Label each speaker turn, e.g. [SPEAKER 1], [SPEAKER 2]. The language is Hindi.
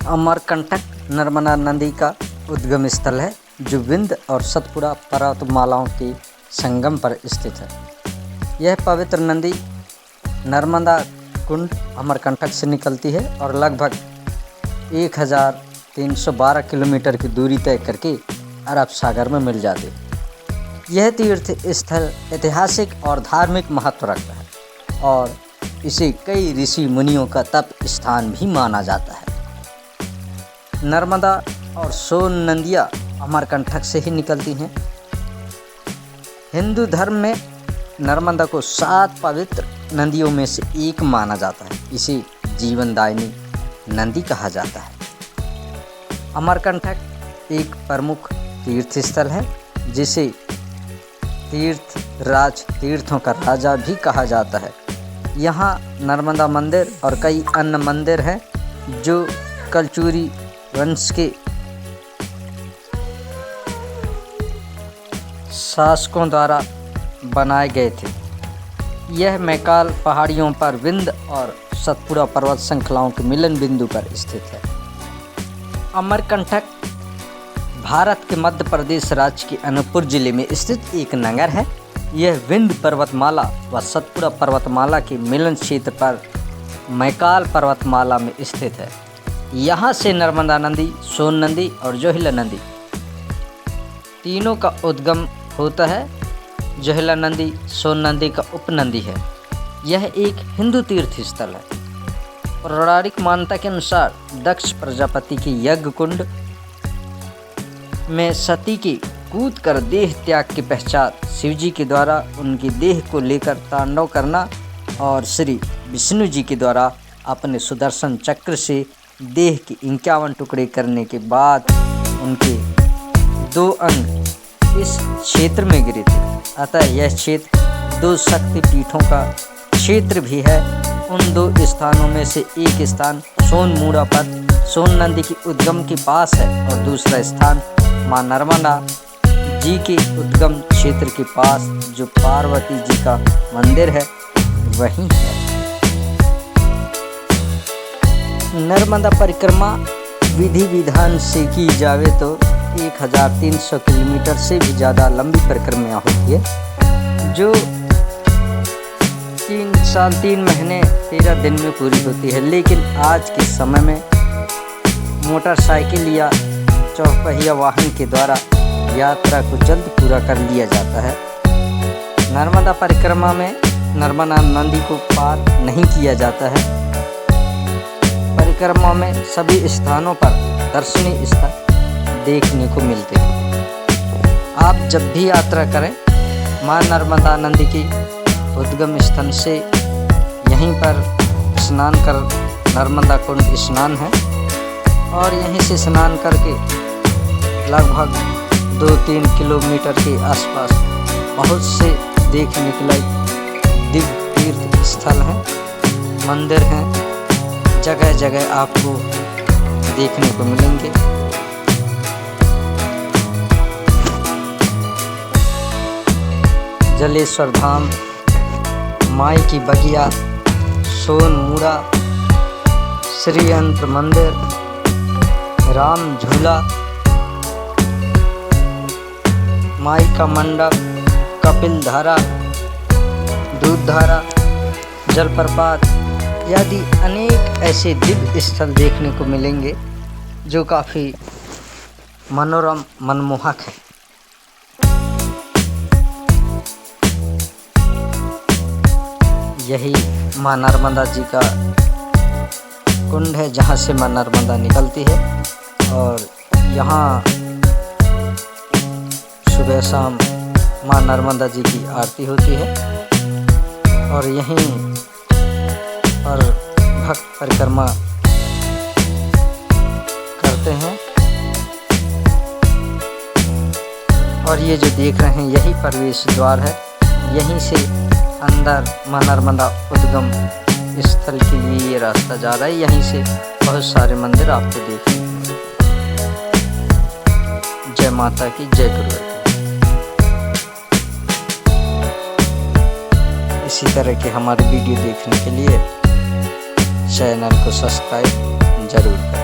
[SPEAKER 1] अमरकंटक नर्मदा नदी का उद्गम स्थल है जो विंध्य और सतपुड़ा पर्वतमालाओं के संगम पर स्थित है। यह पवित्र नदी नर्मदा कुंड अमरकंटक से निकलती है और लगभग 1312 किलोमीटर की दूरी तय करके अरब सागर में मिल जाती है। यह तीर्थ स्थल ऐतिहासिक और धार्मिक महत्व रखता है और इसे कई ऋषि मुनियों का तप स्थान भी माना जाता है। नर्मदा और सोन नदियाँ अमरकंटक से ही निकलती हैं। हिंदू धर्म में नर्मदा को 7 पवित्र नदियों में से एक माना जाता है। इसे जीवनदायिनी नदी कहा जाता है। अमरकंटक एक प्रमुख तीर्थ स्थल है जिसे तीर्थों का राजा भी कहा जाता है। यहाँ नर्मदा मंदिर और कई अन्य मंदिर हैं जो कलचुरी वंश के शासकों द्वारा बनाए गए थे। यह मैकाल पहाड़ियों पर विंध्य और सतपुड़ा पर्वत श्रृंखलाओं के मिलन बिंदु पर स्थित है। अमरकंटक भारत के मध्य प्रदेश राज्य के अनूपपुर जिले में स्थित एक नगर है। यह विंध्य पर्वतमाला व सतपुड़ा पर्वतमाला के मिलन क्षेत्र पर मैकाल पर्वतमाला में स्थित है। यहाँ से नर्मदा नदी, सोन नदी और जोहिला नदी तीनों का उद्गम होता है। जोहिला नदी सोन नदी का उपनदी है। यह एक हिंदू तीर्थ स्थल है। पौराणिक मान्यता के अनुसार दक्ष प्रजापति के यज्ञ कुंड में सती के कूद कर देह त्याग के पश्चात शिवजी के द्वारा उनकी देह को लेकर तांडव करना और श्री विष्णु जी के द्वारा अपने सुदर्शन चक्र से देह के 51 टुकड़े करने के बाद उनके 2 अंग इस क्षेत्र में गिरे थे। अतः यह क्षेत्र 2 शक्ति पीठों का क्षेत्र भी है। उन 2 स्थानों में से एक स्थान सोनमुड़ा पर सोन नदी के उद्गम के पास है और दूसरा स्थान माँ नर्मदा जी के उद्गम क्षेत्र के पास जो पार्वती जी का मंदिर है वहीं है। नर्मदा परिक्रमा विधि विधान से की जावे तो 1300 किलोमीटर से भी ज़्यादा लंबी परिक्रमा होती है जो 3 साल 3 महीने 13 दिन में पूरी होती है। लेकिन आज के समय में मोटरसाइकिल या चौपहिया वाहन के द्वारा यात्रा को जल्द पूरा कर लिया जाता है। नर्मदा परिक्रमा में नर्मदा नदी को पार नहीं किया जाता है। परिक्रमा में सभी स्थानों पर दर्शनीय स्थल देखने को मिलते हैं। आप जब भी यात्रा करें मां नर्मदा नदी के उद्गम स्थल से यहीं पर स्नान कर नर्मदा कुंड स्नान है और यहीं से स्नान करके लगभग 2-3 किलोमीटर के आसपास बहुत से देखने के लायक दिव्य तीर्थ स्थल हैं, मंदिर हैं। जगह जगह आपको देखने को मिलेंगे। जलेश्वर धाम, माई की बगिया, सोनमुड़ा, श्री यंत्र मंदिर, राम झूला, माई का मंडप, कपिल धारा, दूध धारा, जलप्रपात आदि अनेक ऐसे दिव्य स्थल देखने को मिलेंगे जो काफ़ी मनोरम मनमोहक है। यही माँ नर्मदा जी का कुंड है जहाँ से माँ नर्मदा निकलती है और यहाँ सुबह शाम माँ नर्मदा जी की आरती होती है और यहीं पर भक्त परिक्रमा करते हैं। और ये जो देख रहे हैं यही प्रवेश द्वार है। यहीं से अंदर माँ नर्मदा उद्गम स्थल के लिए ये रास्ता जा रहा है। यहीं से बहुत सारे मंदिर आपको देखने को मिलेंगे। जय माता की, जय गुरुदेव। इसी तरह के हमारे वीडियो देखने के लिए चैनल को सब्सक्राइब जरूर करें।